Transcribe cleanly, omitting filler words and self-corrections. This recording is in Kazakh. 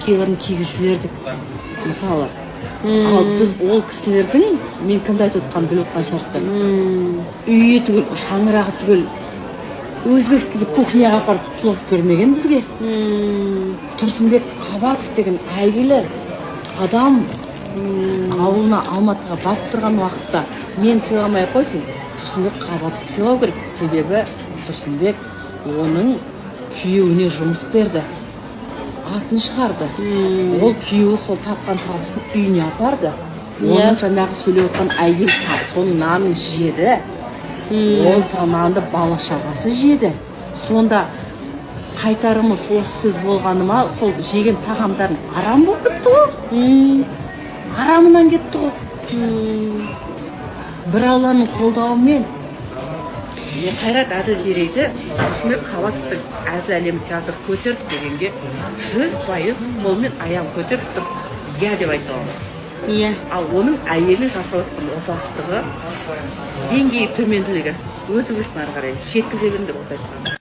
шапкаларын кигізіп жібердік мысалы. Ал біз ол кісілердің, мен кімді айтып отқанын біліп отқан шығарсыздар, үйі түгіл, шаңырағы түгіл, өзбекский кухняға апарып плов бермеген бізге. Тұрсынбек Қабатов деген әйгілі адам ауылына Алматыға барып тұрған уақытта мен сыйламай қойсын, Тұрсынбек Қабатов сыйлау керек. Себебі Тұрсынбек оның күйеуіне жұмыс берді, атын шығарды. Ол күйеуі сол тапқан табысын үйіне апарды. Оны жаңағы сөйлеп отқан әйел соның нанын жеді. Ол нанды бала шағасы жеді. Сонда қайтарымыз осы сөз болғаны ма, сол жеген тағамдарын арам болып кетті ғой. Арамынан кетті ғой. Бір Алланың қолдауымен Қайрат Әділгерейді Тұрсынбек Қабатовтың әзіл әлем театр көтерді дегенге 100% қолмен аяғын көтеріп тұрып иә деп айта аламын. Ал оның әйелі жасап отқан отбасылығы деңгейі төменділігі өзі ары қарай жеткізе білді осы айтқанды.